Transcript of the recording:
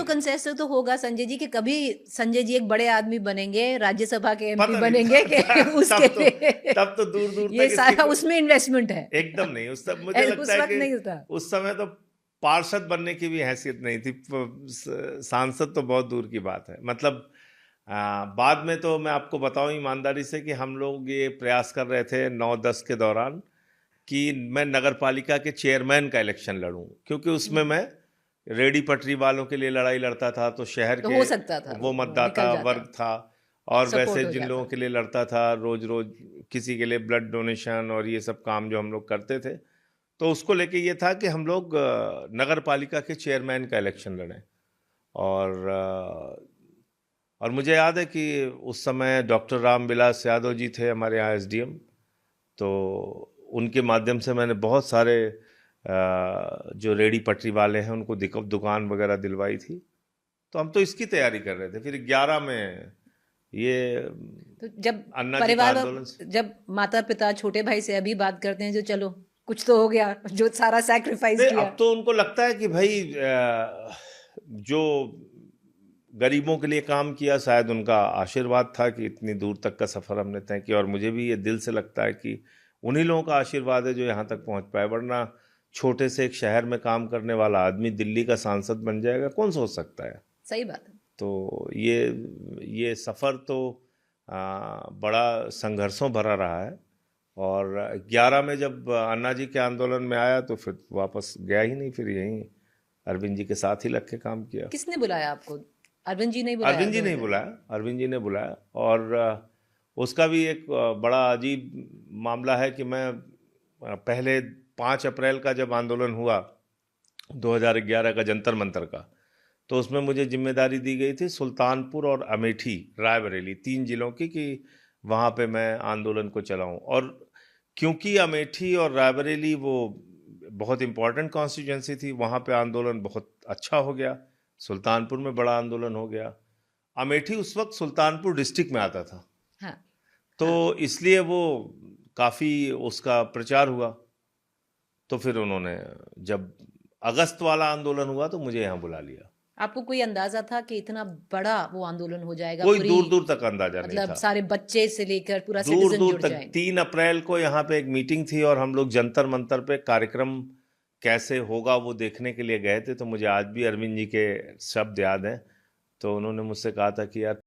तो कंसेंसस तो होगा संजय जी कि कभी संजय जी एक बड़े आदमी बनेंगे, राज्यसभा के एमपी पता नहीं बनेंगे कि उसके लिए तब तो दूर दूर ये तक इसकी सारा उसमें इन्वेस्टमेंट है। एकदम नहीं। उस तब मुझे लगता उस है वक्त कि नहीं था। उस समय तो पार्षद बनने की भी हैसियत नहीं थी, सांसद तो बहुत दूर की बात है। मतलब बाद में तो मैं आपको बताऊं ईमानदारी से कि हम लोग ये प्रयास कर रहे थे 9-10 के दौरान कि मैं नगर पालिका के चेयरमैन का इलेक्शन लड़ूं, क्योंकि उसमें मैं रेडी पटरी वालों के लिए लड़ाई लड़ता था, तो शहर तो के हो सकता था, वो वो निकल मतदाता जाता, वर्ग था। और सपोर्ट वैसे हो जिन लोगों जाता। के लिए लड़ता था, रोज रोज किसी के लिए ब्लड डोनेशन और ये सब काम जो हम लोग करते थे, तो उसको लेके ये था कि हम लोग नगर पालिका के चेयरमैन का इलेक्शन लड़ें। और और मुझे याद है कि उस समय डॉक्टर रामविलास यादव जी थे हमारे यहाँ एसडीएम, तो उनके माध्यम से मैंने बहुत सारे जो रेडी पटरी वाले हैं उनको दुकान वगैरह दिलवाई थी। तो हम तो इसकी तैयारी कर रहे थे। फिर 11 में ये तो जब अन्ना जी का परिवार, आंदोलन। जब माता पिता छोटे भाई से अभी बात करते हैं जो चलो कुछ तो हो गया, जो सारा सैक्रिफाइस नहीं, किया। अब तो उनको लगता है कि भाई जो गरीबों के लिए काम किया शायद उनका आशीर्वाद था कि इतनी दूर तक का सफ़र हमने तय किया। और मुझे भी ये दिल से लगता है कि उन्हीं लोगों का आशीर्वाद है जो यहाँ तक पहुँच पाए, वरना छोटे से एक शहर में काम करने वाला आदमी दिल्ली का सांसद बन जाएगा, कौन सोच सकता है। सही बात है। तो ये सफ़र तो बड़ा संघर्षों भरा रहा है। और 11 में जब अन्ना जी के आंदोलन में आया तो फिर वापस गया ही नहीं, फिर यहीं अरविंद जी के साथ ही लग के काम किया। किसने बुलाया आपको? अरविंद जी नहीं बुलाया? अरविंद जी नहीं बुलाया, अरविंद जी ने बुलाया। और उसका भी एक बड़ा अजीब मामला है कि मैं पहले 5 अप्रैल का जब आंदोलन हुआ 2011 का जंतर मंतर का, तो उसमें मुझे जिम्मेदारी दी गई थी सुल्तानपुर और अमेठी रायबरेली 3 जिलों की, कि वहाँ पे मैं आंदोलन को चलाऊं। और क्योंकि अमेठी और रायबरेली वो बहुत इंपॉर्टेंट कॉन्स्टिट्यूंसी थी, वहाँ पे आंदोलन बहुत अच्छा हो गया। सुल्तानपुर में बड़ा आंदोलन हो गया। अमेठी उस वक्त सुल्तानपुर डिस्ट्रिक्ट में आता था, हाँ। तो हाँ। इसलिए वो काफ़ी उसका प्रचार हुआ। तो फिर उन्होंने जब अगस्त वाला आंदोलन हुआ तो मुझे यहाँ बुला लिया। आपको कोई अंदाजा था कि इतना बड़ा वो आंदोलन हो जाएगा? कोई पूरी दूर दूर तक अंदाजा नहीं मतलब था। सारे बच्चे से लेकर पूरा दूर सिटीजन दूर जुड़ तक जाएंगे। 3 अप्रैल को यहाँ पे एक मीटिंग थी और हम लोग जंतर मंतर पे कार्यक्रम कैसे होगा वो देखने के लिए गए थे। तो मुझे आज भी अरविंद जी के शब्द याद हैं। तो उन्होंने मुझसे कहा था कि यार